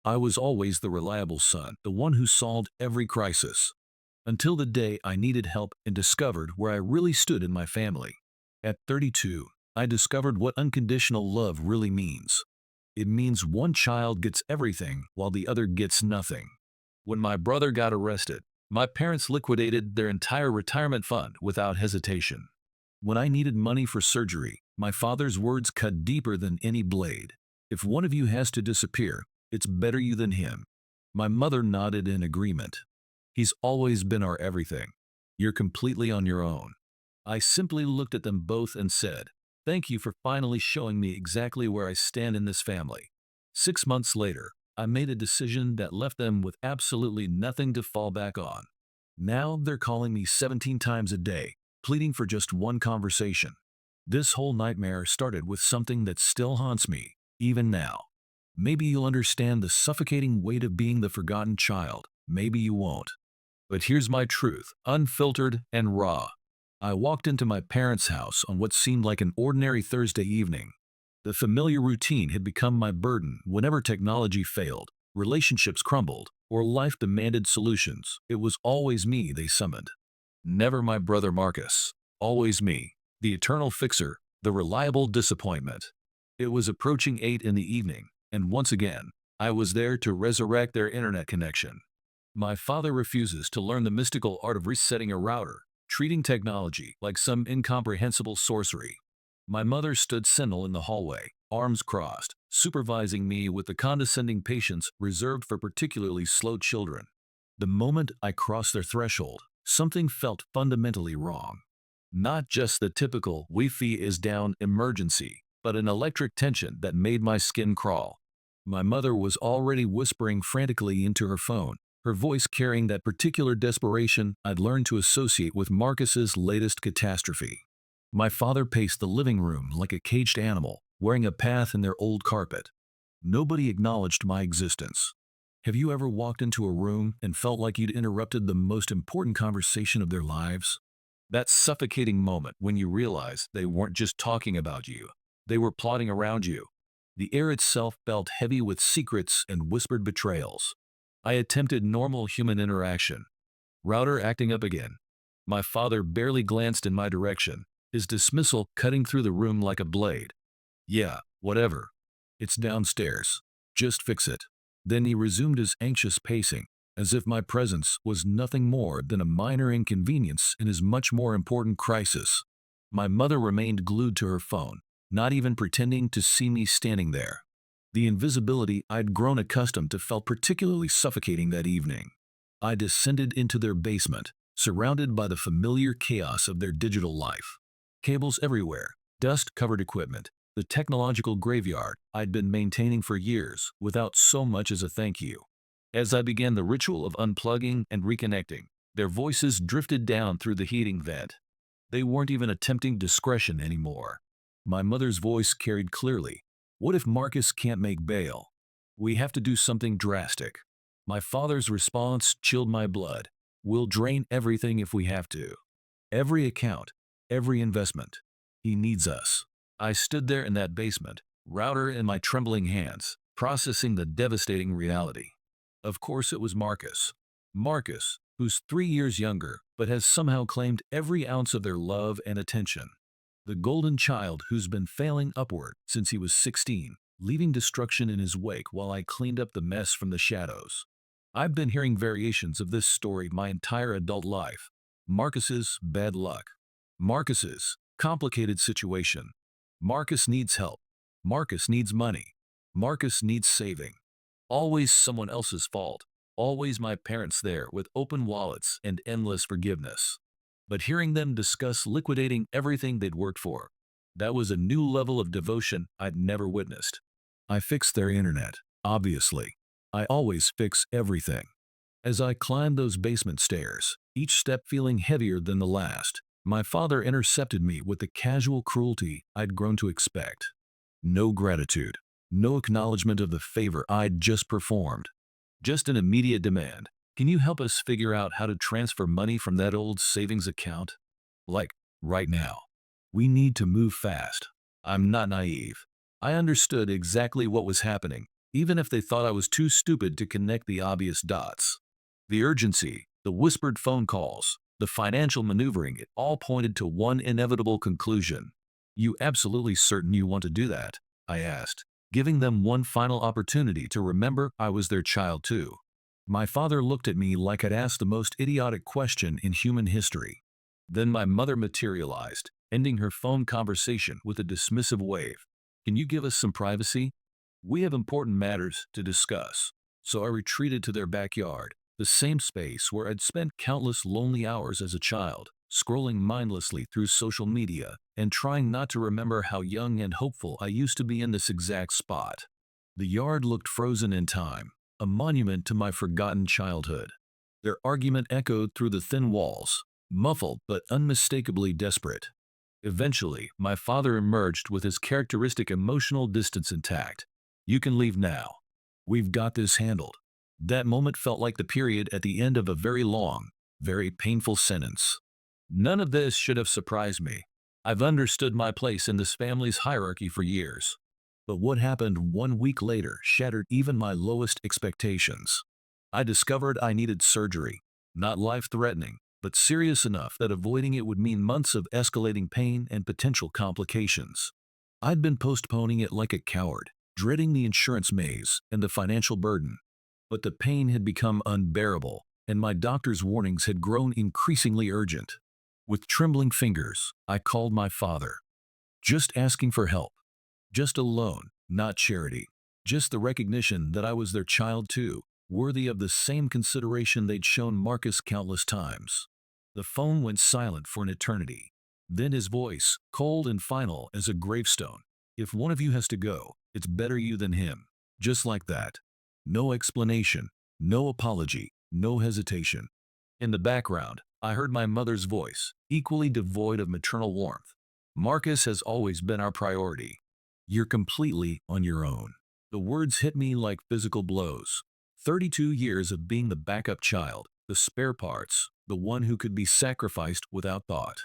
I was always the reliable son, the one who solved every crisis. Until the day I needed help and discovered where I really stood in my family. At 32, I discovered what unconditional love really means. It means one child gets everything while the other gets nothing. When my brother got arrested, my parents liquidated their entire retirement fund without hesitation. When I needed money for surgery, my father's words cut deeper than any blade. If one of you has to disappear, it's better you than him. My mother nodded in agreement. He's always been our everything. You're completely on your own. I simply looked at them both and said, "Thank you for finally showing me exactly where I stand in this family." 6 months later, I made a decision that left them with absolutely nothing to fall back on. Now they're calling me 17 times a day, pleading for just one conversation. This whole nightmare started with something that still haunts me, even now. Maybe you'll understand the suffocating weight of being the forgotten child. Maybe you won't. But here's my truth, unfiltered and raw. I walked into my parents' house on what seemed like an ordinary Thursday evening. The familiar routine had become my burden whenever technology failed, relationships crumbled, or life demanded solutions. It was always me they summoned. Never my brother Marcus. Always me, the eternal fixer, the reliable disappointment. It was approaching 8 in the evening, and once again, I was there to resurrect their internet connection. My father refuses to learn the mystical art of resetting a router, treating technology like some incomprehensible sorcery. My mother stood sentinel in the hallway, arms crossed, supervising me with the condescending patience reserved for particularly slow children. The moment I crossed their threshold, something felt fundamentally wrong. Not just the typical Wi-Fi is down emergency, but an electric tension that made my skin crawl. My mother was already whispering frantically into her phone, her voice carrying that particular desperation I'd learned to associate with Marcus's latest catastrophe. My father paced the living room like a caged animal, wearing a path in their old carpet. Nobody acknowledged my existence. Have you ever walked into a room and felt like you'd interrupted the most important conversation of their lives? That suffocating moment when you realize they weren't just talking about you, they were plotting around you. The air itself felt heavy with secrets and whispered betrayals. I attempted normal human interaction. Router acting up again. My father barely glanced in my direction, his dismissal cutting through the room like a blade. Yeah, whatever. It's downstairs. Just fix it. Then he resumed his anxious pacing, as if my presence was nothing more than a minor inconvenience in his much more important crisis. My mother remained glued to her phone, not even pretending to see me standing there. The invisibility I'd grown accustomed to felt particularly suffocating that evening. I descended into their basement, surrounded by the familiar chaos of their digital life. Cables everywhere, dust-covered equipment, the technological graveyard I'd been maintaining for years without so much as a thank you. As I began the ritual of unplugging and reconnecting, their voices drifted down through the heating vent. They weren't even attempting discretion anymore. My mother's voice carried clearly. What if Marcus can't make bail? We have to do something drastic. My father's response chilled my blood. We'll drain everything if we have to. Every account, every investment. He needs us. I stood there in that basement, router in my trembling hands, processing the devastating reality. Of course it was Marcus. Marcus, who's 3 years younger, but has somehow claimed every ounce of their love and attention. The golden child who's been failing upward since he was 16, leaving destruction in his wake while I cleaned up the mess from the shadows. I've been hearing variations of this story my entire adult life. Marcus's bad luck. Marcus's complicated situation. Marcus needs help. Marcus needs money. Marcus needs saving. Always someone else's fault. Always my parents there with open wallets and endless forgiveness. But hearing them discuss liquidating everything they'd worked for, that was a new level of devotion I'd never witnessed. I fixed their internet, obviously. I always fix everything. As I climbed those basement stairs, each step feeling heavier than the last, my father intercepted me with the casual cruelty I'd grown to expect. No gratitude, no acknowledgement of the favor I'd just performed. Just an immediate demand. Can you help us figure out how to transfer money from that old savings account? Like, right now. We need to move fast. I'm not naive. I understood exactly what was happening, even if they thought I was too stupid to connect the obvious dots. The urgency, the whispered phone calls, the financial maneuvering, it all pointed to one inevitable conclusion. You absolutely certain you want to do that? I asked, giving them one final opportunity to remember I was their child too. My father looked at me like I'd asked the most idiotic question in human history. Then my mother materialized, ending her phone conversation with a dismissive wave. Can you give us some privacy? We have important matters to discuss. So I retreated to their backyard, the same space where I'd spent countless lonely hours as a child, scrolling mindlessly through social media and trying not to remember how young and hopeful I used to be in this exact spot. The yard looked frozen in time, a monument to my forgotten childhood. Their argument echoed through the thin walls, muffled but unmistakably desperate. Eventually, my father emerged with his characteristic emotional distance intact. You can leave now. We've got this handled. That moment felt like the period at the end of a very long, very painful sentence. None of this should have surprised me. I've understood my place in this family's hierarchy for years. But what happened 1 week later shattered even my lowest expectations. I discovered I needed surgery, not life-threatening, but serious enough that avoiding it would mean months of escalating pain and potential complications. I'd been postponing it like a coward, dreading the insurance maze and the financial burden. But the pain had become unbearable, and my doctor's warnings had grown increasingly urgent. With trembling fingers, I called my father, just asking for help. Just a loan, not charity. Just the recognition that I was their child too, worthy of the same consideration they'd shown Marcus countless times. The phone went silent for an eternity. Then his voice, cold and final as a gravestone. If one of you has to go, it's better you than him. Just like that. No explanation, no apology, no hesitation. In the background, I heard my mother's voice, equally devoid of maternal warmth. Marcus has always been our priority. You're completely on your own. The words hit me like physical blows. 32 years of being the backup child, the spare parts, the one who could be sacrificed without thought.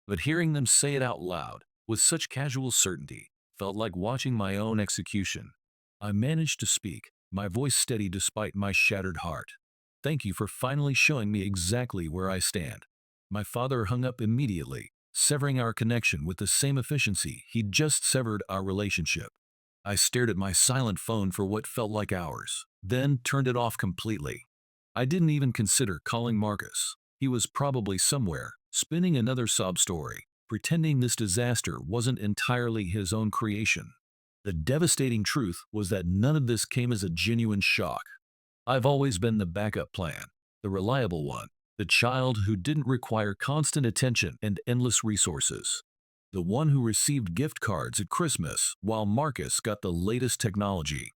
But hearing them say it out loud, with such casual certainty, felt like watching my own execution. I managed to speak, my voice steady despite my shattered heart. Thank you for finally showing me exactly where I stand. My father hung up immediately, severing our connection with the same efficiency he'd just severed our relationship. I stared at my silent phone for what felt like hours, then turned it off completely. I didn't even consider calling Marcus. He was probably somewhere, spinning another sob story, pretending this disaster wasn't entirely his own creation. The devastating truth was that none of this came as a genuine shock. I've always been the backup plan, the reliable one, the child who didn't require constant attention and endless resources. The one who received gift cards at Christmas while Marcus got the latest technology.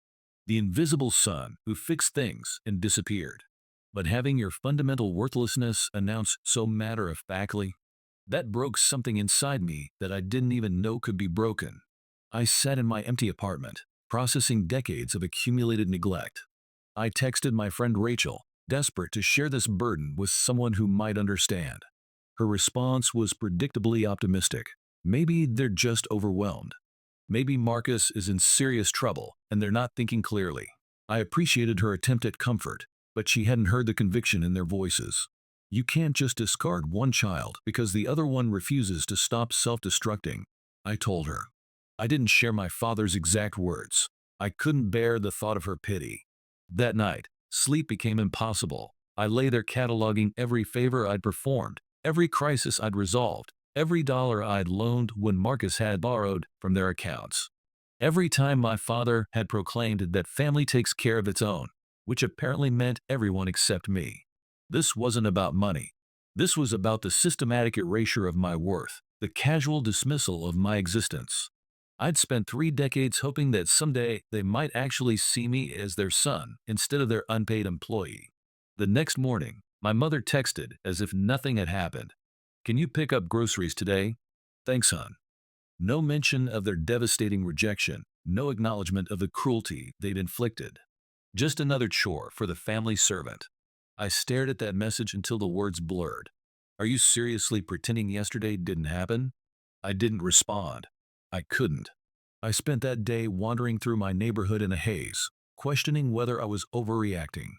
The invisible son who fixed things and disappeared. But having your fundamental worthlessness announced so matter-of-factly, that broke something inside me that I didn't even know could be broken. I sat in my empty apartment, processing decades of accumulated neglect. I texted my friend Rachel, desperate to share this burden with someone who might understand. Her response was predictably optimistic. Maybe they're just overwhelmed. Maybe Marcus is in serious trouble and they're not thinking clearly. I appreciated her attempt at comfort, but she hadn't heard the conviction in their voices. You can't just discard one child because the other one refuses to stop self-destructing, I told her. I didn't share my father's exact words. I couldn't bear the thought of her pity. That night, sleep became impossible. I lay there cataloging every favor I'd performed, every crisis I'd resolved, every dollar I'd loaned when Marcus had borrowed from their accounts. Every time my father had proclaimed that family takes care of its own, which apparently meant everyone except me. This wasn't about money. This was about the systematic erasure of my worth, the casual dismissal of my existence. I'd spent 3 decades hoping that someday they might actually see me as their son instead of their unpaid employee. The next morning, my mother texted as if nothing had happened. Can you pick up groceries today? Thanks, hon. No mention of their devastating rejection, no acknowledgement of the cruelty they'd inflicted. Just another chore for the family servant. I stared at that message until the words blurred. Are you seriously pretending yesterday didn't happen? I didn't respond. I couldn't. I spent that day wandering through my neighborhood in a haze, questioning whether I was overreacting.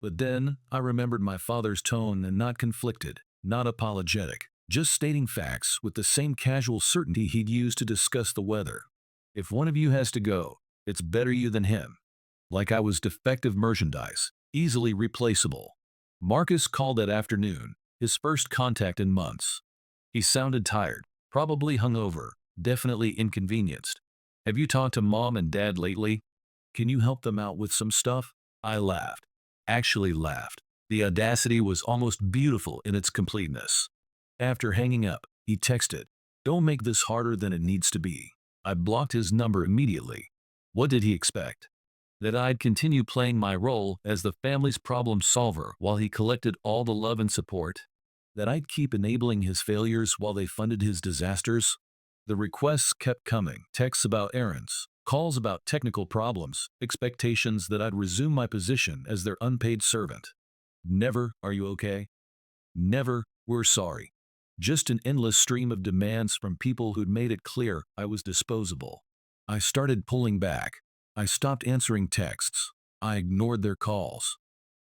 But then I remembered my father's tone and not conflicted, not apologetic, just stating facts with the same casual certainty he'd used to discuss the weather. If one of you has to go, it's better you than him. Like I was defective merchandise, easily replaceable. Marcus called that afternoon, his first contact in months. He sounded tired, probably hungover, definitely inconvenienced. Have you talked to mom and dad lately? Can you help them out with some stuff? I laughed. Actually laughed. The audacity was almost beautiful in its completeness. After hanging up, he texted, "Don't make this harder than it needs to be." I blocked his number immediately. What did he expect? That I'd continue playing my role as the family's problem solver while he collected all the love and support? That I'd keep enabling his failures while they funded his disasters? The requests kept coming, texts about errands, calls about technical problems, expectations that I'd resume my position as their unpaid servant. Never, "Are you okay?" Never, "We're sorry." Just an endless stream of demands from people who'd made it clear I was disposable. I started pulling back. I stopped answering texts. I ignored their calls.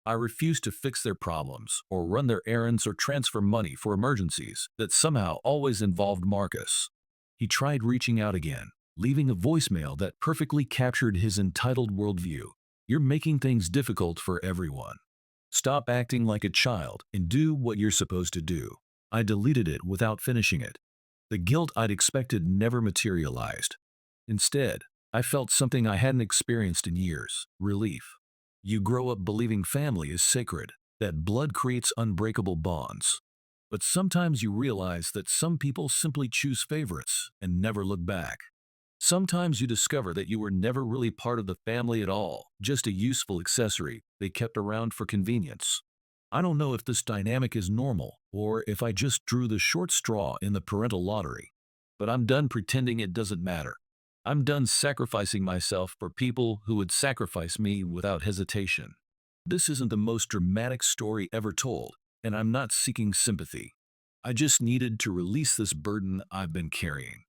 I refused to fix their problems, or run their errands, or transfer money for emergencies that somehow always involved Marcus. He tried reaching out again, leaving a voicemail that perfectly captured his entitled worldview. "You're making things difficult for everyone. Stop acting like a child and do what you're supposed to do." I deleted it without finishing it. The guilt I'd expected never materialized. Instead, I felt something I hadn't experienced in years: relief. You grow up believing family is sacred, that blood creates unbreakable bonds. But sometimes you realize that some people simply choose favorites and never look back. Sometimes you discover that you were never really part of the family at all, just a useful accessory they kept around for convenience. I don't know if this dynamic is normal, or if I just drew the short straw in the parental lottery. But I'm done pretending it doesn't matter. I'm done sacrificing myself for people who would sacrifice me without hesitation. This isn't the most dramatic story ever told, and I'm not seeking sympathy. I just needed to release this burden I've been carrying.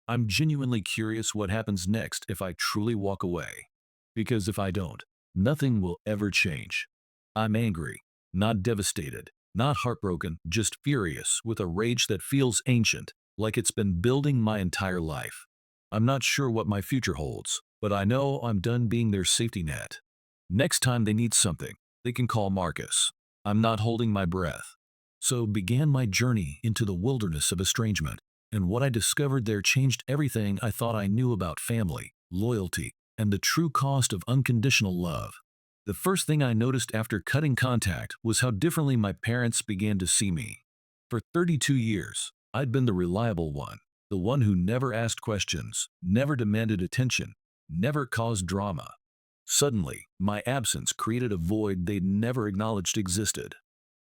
I'm genuinely curious what happens next if I truly walk away. Because if I don't, nothing will ever change. I'm angry, not devastated, not heartbroken, just furious with a rage that feels ancient, like it's been building my entire life. I'm not sure what my future holds, but I know I'm done being their safety net. Next time they need something, they can call Marcus. I'm not holding my breath. So began my journey into the wilderness of estrangement, and what I discovered there changed everything I thought I knew about family, loyalty, and the true cost of unconditional love. The first thing I noticed after cutting contact was how differently my parents began to see me. For 32 years, I'd been the reliable one, the one who never asked questions, never demanded attention, never caused drama. Suddenly, my absence created a void they'd never acknowledged existed.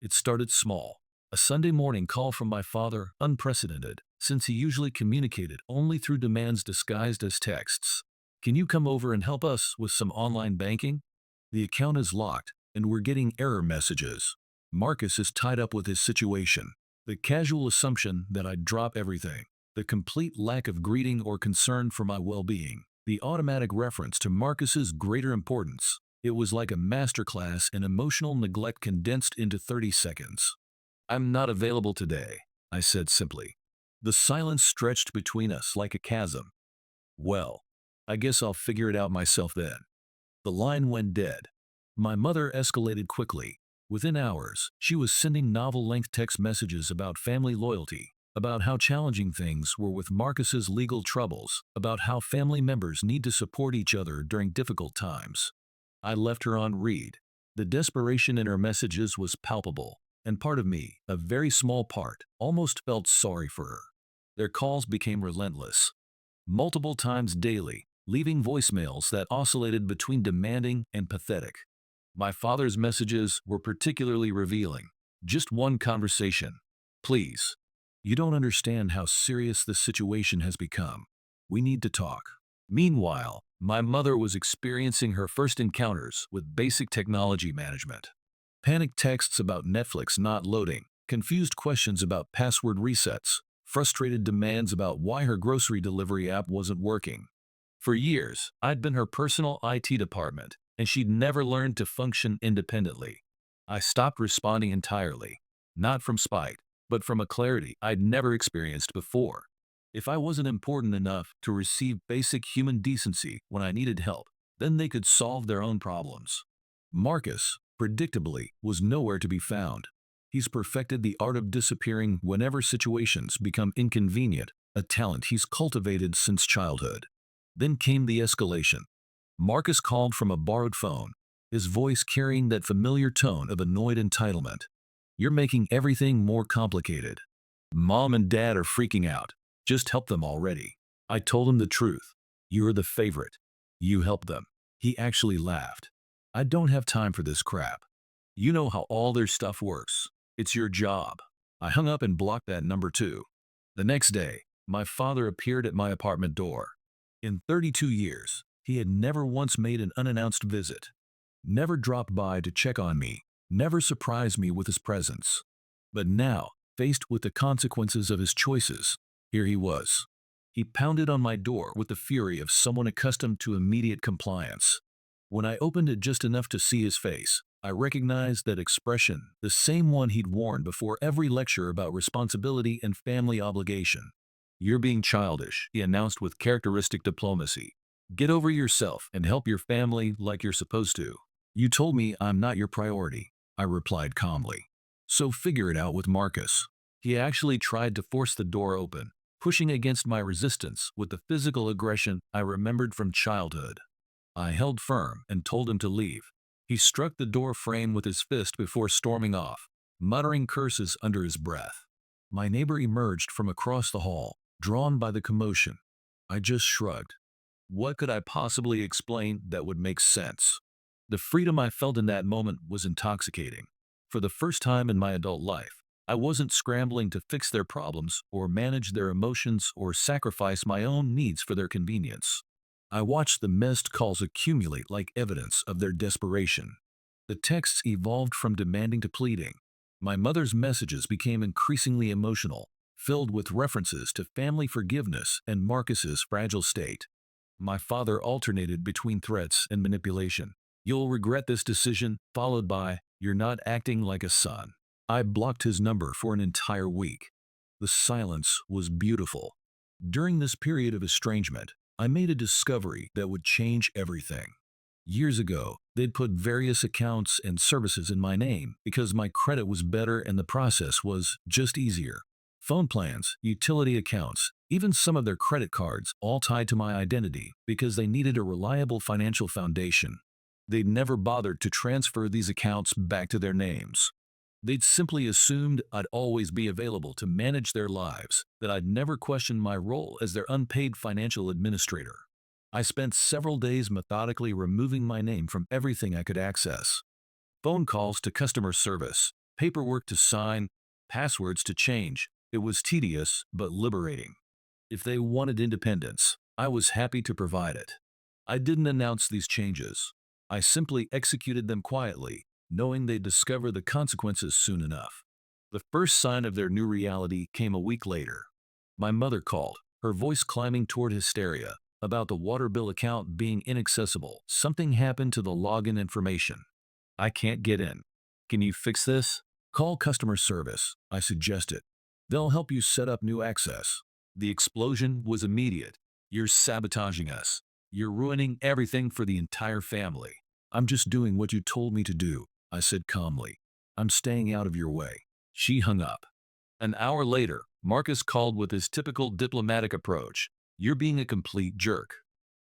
It started small. A Sunday morning call from my father, unprecedented, since he usually communicated only through demands disguised as texts. "Can you come over and help us with some online banking? The account is locked, and we're getting error messages. Marcus is tied up with his situation." The casual assumption that I'd drop everything, the complete lack of greeting or concern for my well-being, the automatic reference to Marcus's greater importance. It was like a masterclass in emotional neglect condensed into 30 seconds. "I'm not available today," I said simply. The silence stretched between us like a chasm. "Well, I guess I'll figure it out myself then." The line went dead. My mother escalated quickly. Within hours, she was sending novel-length text messages about family loyalty, about how challenging things were with Marcus's legal troubles, about how family members need to support each other during difficult times. I left her on read. The desperation in her messages was palpable, and part of me, a very small part, almost felt sorry for her. Their calls became relentless. Multiple times daily, leaving voicemails that oscillated between demanding and pathetic. My father's messages were particularly revealing. Just one conversation. "Please. You don't understand how serious this situation has become. We need to talk." Meanwhile, my mother was experiencing her first encounters with basic technology management. Panicked texts about Netflix not loading, confused questions about password resets, frustrated demands about why her grocery delivery app wasn't working. For years, I'd been her personal IT department, and she'd never learned to function independently. I stopped responding entirely, not from spite, but from a clarity I'd never experienced before. If I wasn't important enough to receive basic human decency when I needed help, then they could solve their own problems. Marcus, predictably, was nowhere to be found. He's perfected the art of disappearing whenever situations become inconvenient, a talent he's cultivated since childhood. Then came the escalation. Marcus called from a borrowed phone, his voice carrying that familiar tone of annoyed entitlement. "You're making everything more complicated. Mom and Dad are freaking out. Just help them already." I told him the truth. "You're the favorite. You help them." He actually laughed. "I don't have time for this crap. You know how all their stuff works. It's your job." I hung up and blocked that number too. The next day, my father appeared at my apartment door. In 32 years, he had never once made an unannounced visit, never dropped by to check on me, never surprised me with his presence. But now, faced with the consequences of his choices, here he was. He pounded on my door with the fury of someone accustomed to immediate compliance. When I opened it just enough to see his face, I recognized that expression, the same one he'd worn before every lecture about responsibility and family obligation. "You're being childish," he announced with characteristic diplomacy. "Get over yourself and help your family like you're supposed to." "You told me I'm not your priority," I replied calmly. "So figure it out with Marcus." He actually tried to force the door open, pushing against my resistance with the physical aggression I remembered from childhood. I held firm and told him to leave. He struck the door frame with his fist before storming off, muttering curses under his breath. My neighbor emerged from across the hall, drawn by the commotion. I just shrugged. What could I possibly explain that would make sense? The freedom I felt in that moment was intoxicating. For the first time in my adult life, I wasn't scrambling to fix their problems or manage their emotions or sacrifice my own needs for their convenience. I watched the missed calls accumulate like evidence of their desperation. The texts evolved from demanding to pleading. My mother's messages became increasingly emotional, filled with references to family forgiveness and Marcus's fragile state. My father alternated between threats and manipulation. "You'll regret this decision," followed by, "You're not acting like a son." I blocked his number for an entire week. The silence was beautiful. During this period of estrangement, I made a discovery that would change everything. Years ago, they'd put various accounts and services in my name because my credit was better and the process was just easier. Phone plans, utility accounts, even some of their credit cards, all tied to my identity because they needed a reliable financial foundation. They'd never bothered to transfer these accounts back to their names. They'd simply assumed I'd always be available to manage their lives, that I'd never question my role as their unpaid financial administrator. I spent several days methodically removing my name from everything I could access. Phone calls to customer service, paperwork to sign, passwords to change. It was tedious but liberating. If they wanted independence, I was happy to provide it. I didn't announce these changes. I simply executed them quietly, knowing they'd discover the consequences soon enough. The first sign of their new reality came a week later. My mother called, her voice climbing toward hysteria, about the water bill account being inaccessible. "Something happened to the login information. I can't get in. Can you fix this?" "Call customer service," I suggested. "They'll help you set up new access." The explosion was immediate. "You're sabotaging us. You're ruining everything for the entire family." "I'm just doing what you told me to do," I said calmly. "I'm staying out of your way." She hung up. An hour later, Marcus called with his typical diplomatic approach. "You're being a complete jerk.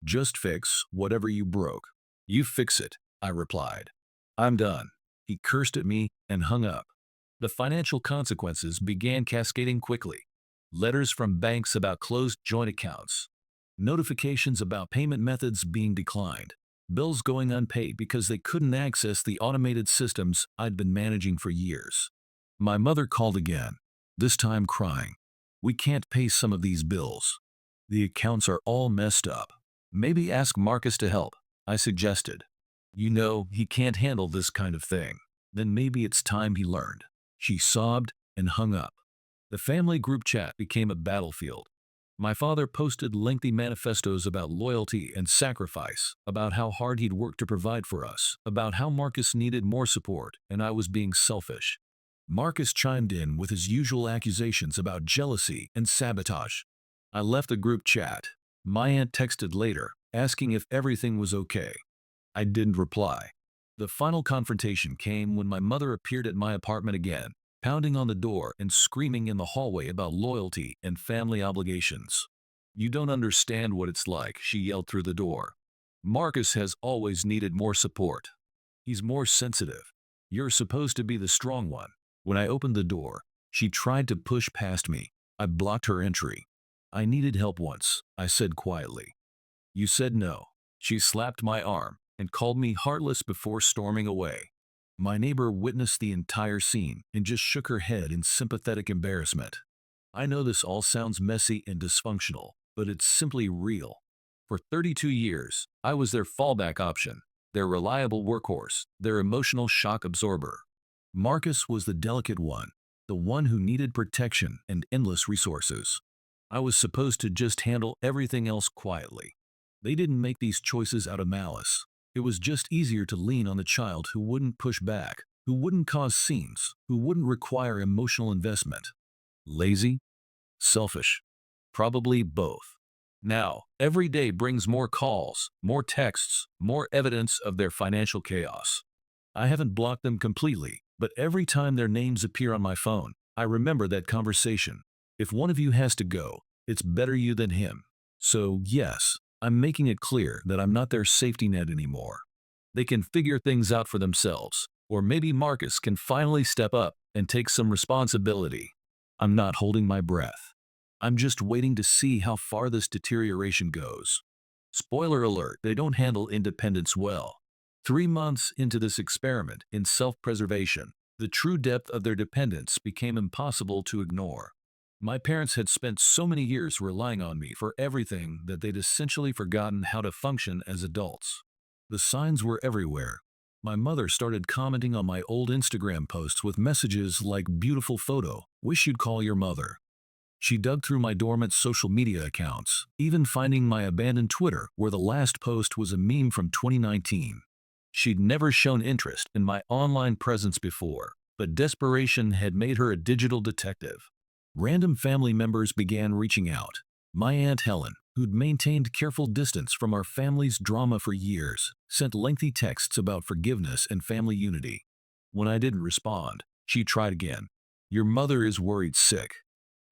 Just fix whatever you broke." "You fix it," I replied. "I'm done." He cursed at me and hung up. The financial consequences began cascading quickly. Letters from banks about closed joint accounts. Notifications about payment methods being declined. Bills going unpaid because they couldn't access the automated systems I'd been managing for years. My mother called again, this time crying. "We can't pay some of these bills. The accounts are all messed up." "Maybe ask Marcus to help," I suggested. "You know, he can't handle this kind of thing." "Then maybe it's time he learned." She sobbed and hung up. The family group chat became a battlefield. My father posted lengthy manifestos about loyalty and sacrifice, about how hard he'd worked to provide for us, about how Marcus needed more support and I was being selfish. Marcus chimed in with his usual accusations about jealousy and sabotage. I left the group chat. My aunt texted later, asking if everything was okay. I didn't reply. The final confrontation came when my mother appeared at my apartment again, pounding on the door and screaming in the hallway about loyalty and family obligations. "You don't understand what it's like," she yelled through the door. "Marcus has always needed more support. He's more sensitive. You're supposed to be the strong one." When I opened the door, she tried to push past me. I blocked her entry. "I needed help once," I said quietly. "You said no." She slapped my arm and called me heartless before storming away. My neighbor witnessed the entire scene and just shook her head in sympathetic embarrassment. I know this all sounds messy and dysfunctional, but it's simply real. For 32 years, I was their fallback option, their reliable workhorse, their emotional shock absorber. Marcus was the delicate one, the one who needed protection and endless resources. I was supposed to just handle everything else quietly. They didn't make these choices out of malice. It was just easier to lean on the child who wouldn't push back, who wouldn't cause scenes, who wouldn't require emotional investment. Lazy? Selfish? Probably both. Now, every day brings more calls, more texts, more evidence of their financial chaos. I haven't blocked them completely, but every time their names appear on my phone, I remember that conversation. If one of you has to go, it's better you than him. So, yes, I'm making it clear that I'm not their safety net anymore. They can figure things out for themselves, or maybe Marcus can finally step up and take some responsibility. I'm not holding my breath. I'm just waiting to see how far this deterioration goes. Spoiler alert, they don't handle independence well. 3 months into this experiment in self-preservation, the true depth of their dependence became impossible to ignore. My parents had spent so many years relying on me for everything that they'd essentially forgotten how to function as adults. The signs were everywhere. My mother started commenting on my old Instagram posts with messages like "beautiful photo, wish you'd call your mother." She dug through my dormant social media accounts, even finding my abandoned Twitter where the last post was a meme from 2019. She'd never shown interest in my online presence before, but desperation had made her a digital detective. Random family members began reaching out. My Aunt Helen, who'd maintained careful distance from our family's drama for years, sent lengthy texts about forgiveness and family unity. When I didn't respond, she tried again. "Your mother is worried sick.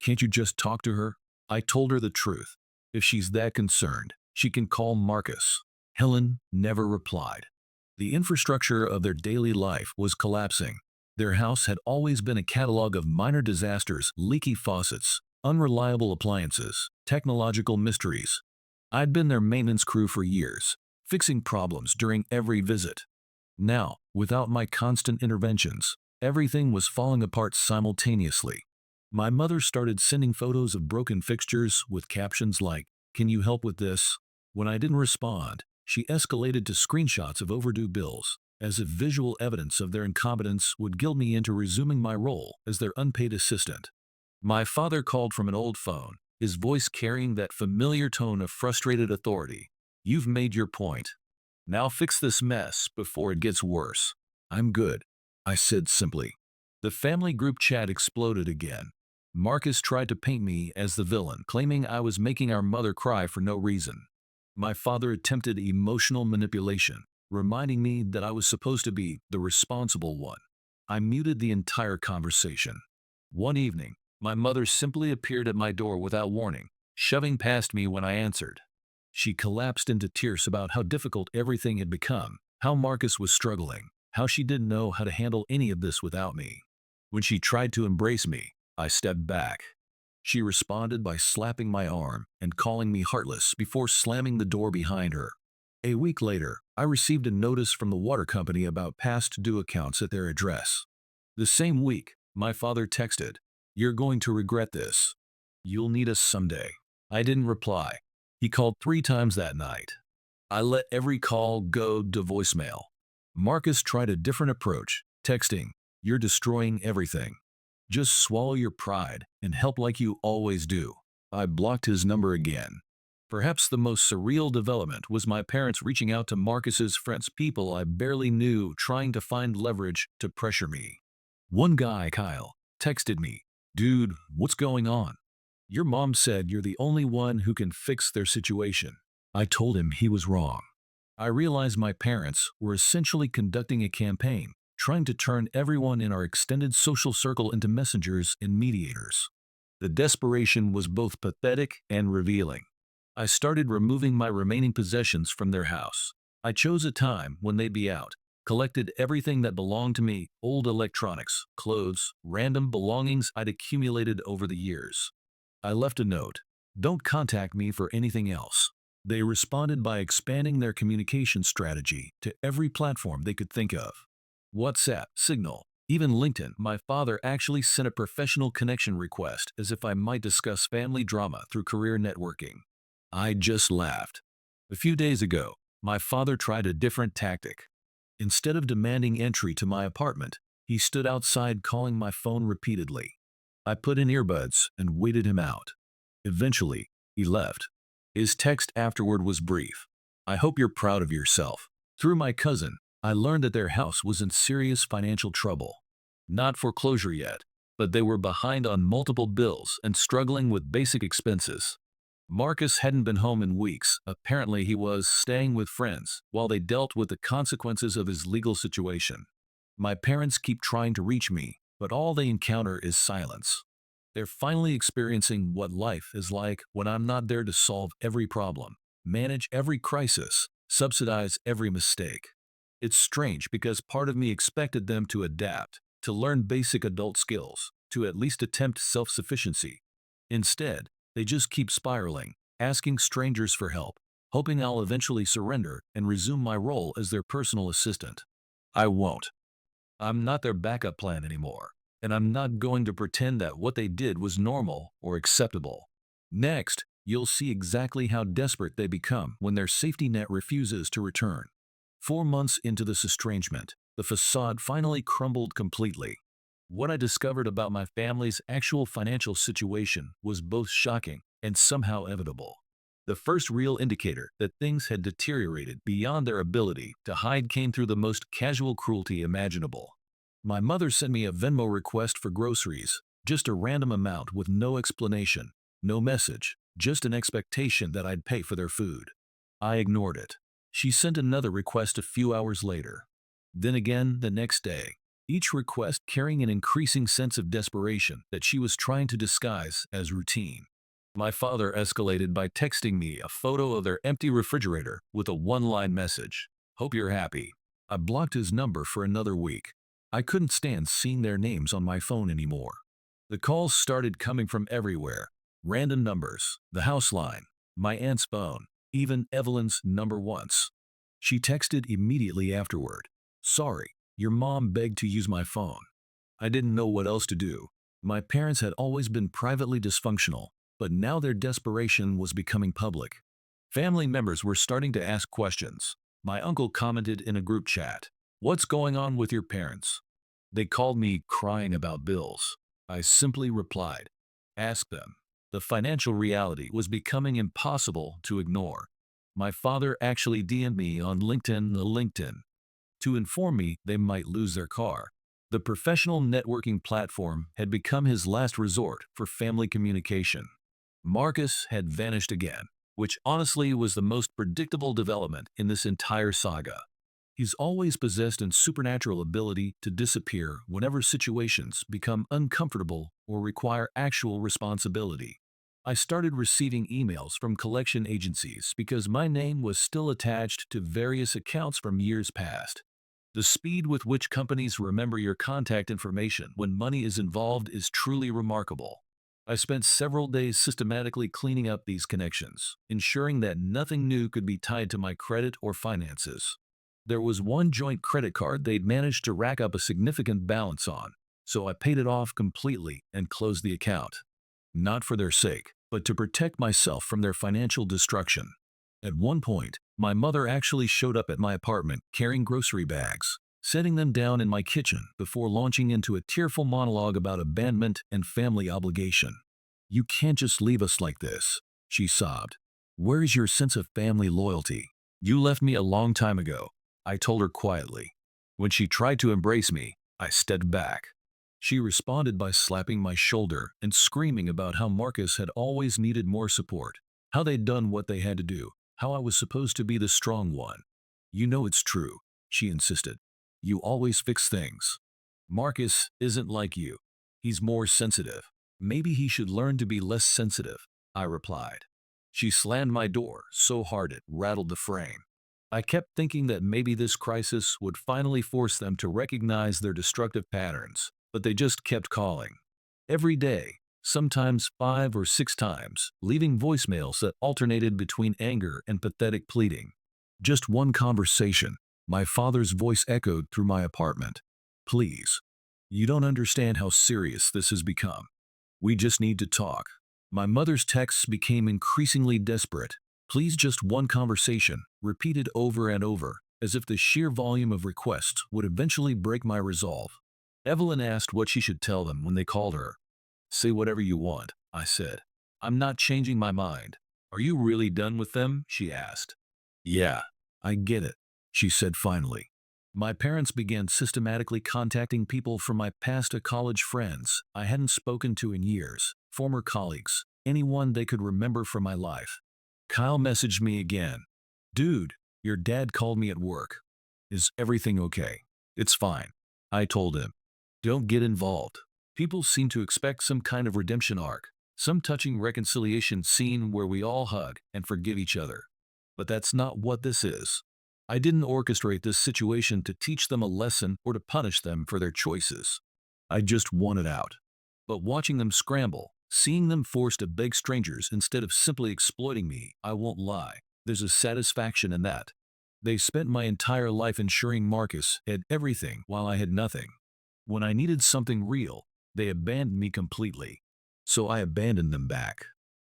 Can't you just talk to her?" I told her the truth. If she's that concerned, she can call Marcus. Helen never replied. The infrastructure of their daily life was collapsing. Their house had always been a catalog of minor disasters, leaky faucets, unreliable appliances, technological mysteries. I'd been their maintenance crew for years, fixing problems during every visit. Now, without my constant interventions, everything was falling apart simultaneously. My mother started sending photos of broken fixtures with captions like, "Can you help with this?" When I didn't respond, she escalated to screenshots of overdue bills, as if visual evidence of their incompetence would guilt me into resuming my role as their unpaid assistant. My father called from an old phone, his voice carrying that familiar tone of frustrated authority. "You've made your point. Now fix this mess before it gets worse." "I'm good," I said simply. The family group chat exploded again. Marcus tried to paint me as the villain, claiming I was making our mother cry for no reason. My father attempted emotional manipulation, reminding me that I was supposed to be the responsible one. I muted the entire conversation. One evening, my mother simply appeared at my door without warning, shoving past me when I answered. She collapsed into tears about how difficult everything had become, how Marcus was struggling, how she didn't know how to handle any of this without me. When she tried to embrace me, I stepped back. She responded by slapping my arm and calling me heartless before slamming the door behind her. A week later, I received a notice from the water company about past due accounts at their address. The same week, my father texted, "You're going to regret this. You'll need us someday." I didn't reply. He called 3 times that night. I let every call go to voicemail. Marcus tried a different approach, texting, "You're destroying everything. Just swallow your pride and help like you always do." I blocked his number again. Perhaps the most surreal development was my parents reaching out to Marcus's friends, people I barely knew, trying to find leverage to pressure me. One guy, Kyle, texted me, "Dude, what's going on? Your mom said you're the only one who can fix their situation." I told him he was wrong. I realized my parents were essentially conducting a campaign, trying to turn everyone in our extended social circle into messengers and mediators. The desperation was both pathetic and revealing. I started removing my remaining possessions from their house. I chose a time when they'd be out, collected everything that belonged to me, old electronics, clothes, random belongings I'd accumulated over the years. I left a note: "Don't contact me for anything else." They responded by expanding their communication strategy to every platform they could think of. WhatsApp, Signal, even LinkedIn. My father actually sent a professional connection request as if I might discuss family drama through career networking. I just laughed. A few days ago, my father tried a different tactic. Instead of demanding entry to my apartment, he stood outside calling my phone repeatedly. I put in earbuds and waited him out. Eventually, he left. His text afterward was brief: "I hope you're proud of yourself." Through my cousin, I learned that their house was in serious financial trouble. Not foreclosure yet, but they were behind on multiple bills and struggling with basic expenses. Marcus hadn't been home in weeks. Apparently he was staying with friends while they dealt with the consequences of his legal situation. My parents keep trying to reach me, but all they encounter is silence. They're finally experiencing what life is like when I'm not there to solve every problem, manage every crisis, subsidize every mistake. It's strange because part of me expected them to adapt, to learn basic adult skills, to at least attempt self-sufficiency. Instead, they just keep spiraling, asking strangers for help, hoping I'll eventually surrender and resume my role as their personal assistant. I won't. I'm not their backup plan anymore, and I'm not going to pretend that what they did was normal or acceptable. Next, you'll see exactly how desperate they become when their safety net refuses to return. 4 months into this estrangement, the facade finally crumbled completely. What I discovered about my family's actual financial situation was both shocking and somehow inevitable. The first real indicator that things had deteriorated beyond their ability to hide came through the most casual cruelty imaginable. My mother sent me a Venmo request for groceries, just a random amount with no explanation, no message, just an expectation that I'd pay for their food. I ignored it. She sent another request a few hours later. Then again the next day, each request carrying an increasing sense of desperation that she was trying to disguise as routine. My father escalated by texting me a photo of their empty refrigerator with a one-line message: "Hope you're happy." I blocked his number for another week. I couldn't stand seeing their names on my phone anymore. The calls started coming from everywhere: random numbers, the house line, my aunt's phone, even Evelyn's number once. She texted immediately afterward: "Sorry, your mom begged to use my phone." I didn't know what else to do. My parents had always been privately dysfunctional, but now their desperation was becoming public. Family members were starting to ask questions. My uncle commented in a group chat, "What's going on with your parents?" They called me crying about bills. I simply replied, "Ask them." The financial reality was becoming impossible to ignore. My father actually DM'd me on LinkedIn to inform me they might lose their car. The professional networking platform had become his last resort for family communication. Marcus had vanished again, which honestly was the most predictable development in this entire saga. He's always possessed a supernatural ability to disappear whenever situations become uncomfortable or require actual responsibility. I started receiving emails from collection agencies because my name was still attached to various accounts from years past. The speed with which companies remember your contact information when money is involved is truly remarkable. I spent several days systematically cleaning up these connections, ensuring that nothing new could be tied to my credit or finances. There was one joint credit card they'd managed to rack up a significant balance on, so I paid it off completely and closed the account. Not for their sake, but to protect myself from their financial destruction. At one point, my mother actually showed up at my apartment carrying grocery bags, setting them down in my kitchen before launching into a tearful monologue about abandonment and family obligation. You can't just leave us like this, she sobbed. Where's your sense of family loyalty? You left me a long time ago, I told her quietly. When she tried to embrace me, I stepped back. She responded by slapping my shoulder and screaming about how Marcus had always needed more support, how they'd done what they had to do, how I was supposed to be the strong one. You know it's true, she insisted. You always fix things. Marcus isn't like you. He's more sensitive. Maybe he should learn to be less sensitive, I replied. She slammed my door so hard it rattled the frame. I kept thinking that maybe this crisis would finally force them to recognize their destructive patterns, but they just kept calling. Every day, sometimes 5 or 6 times, leaving voicemails that alternated between anger and pathetic pleading. Just one conversation, my father's voice echoed through my apartment. Please. You don't understand how serious this has become. We just need to talk. My mother's texts became increasingly desperate. Please, just one conversation, repeated over and over, as if the sheer volume of requests would eventually break my resolve. Evelyn asked what she should tell them when they called her. Say whatever you want, I said. I'm not changing my mind. Are you really done with them? She asked. Yeah, I get it, she said finally. My parents began systematically contacting people from my past college friends I hadn't spoken to in years, former colleagues, anyone they could remember from my life. Kyle messaged me again. Dude, your dad called me at work. Is everything okay? It's fine, I told him. Don't get involved. People seem to expect some kind of redemption arc, some touching reconciliation scene where we all hug and forgive each other. But that's not what this is. I didn't orchestrate this situation to teach them a lesson or to punish them for their choices. I just wanted out. But watching them scramble, seeing them forced to beg strangers instead of simply exploiting me, I won't lie, there's a satisfaction in that. They spent my entire life ensuring Marcus had everything while I had nothing. When I needed something real, they abandoned me completely. So I abandoned them back.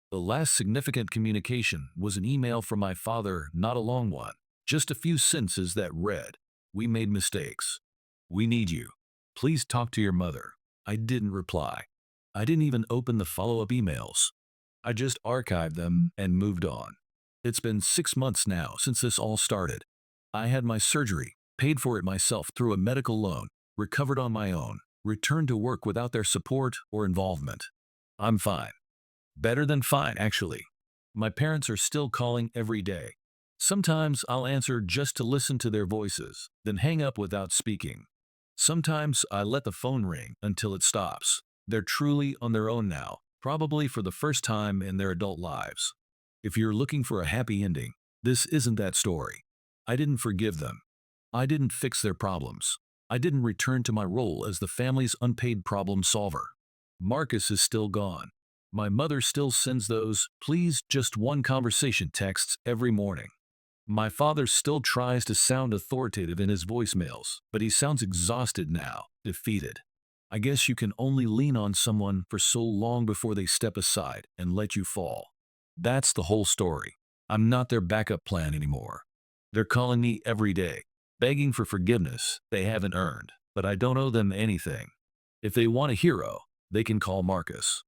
The last significant communication was an email from my father, not a long one. Just a few sentences that read, We made mistakes. We need you. Please talk to your mother. I didn't reply. I didn't even open the follow-up emails. I just archived them and moved on. It's been 6 months now since this all started. I had my surgery, paid for it myself through a medical loan, recovered on my own, returned to work without their support or involvement. I'm fine. Better than fine, actually. My parents are still calling every day. Sometimes I'll answer just to listen to their voices, then hang up without speaking. Sometimes I let the phone ring until it stops. They're truly on their own now, probably for the first time in their adult lives. If you're looking for a happy ending, this isn't that story. I didn't forgive them. I didn't fix their problems. I didn't return to my role as the family's unpaid problem solver. Marcus is still gone. My mother still sends those, please just one conversation texts every morning. My father still tries to sound authoritative in his voicemails, but he sounds exhausted now, defeated. I guess you can only lean on someone for so long before they step aside and let you fall. That's the whole story. I'm not their backup plan anymore. They're calling me every day, begging for forgiveness they haven't earned, but I don't owe them anything. If they want a hero, they can call Marcus.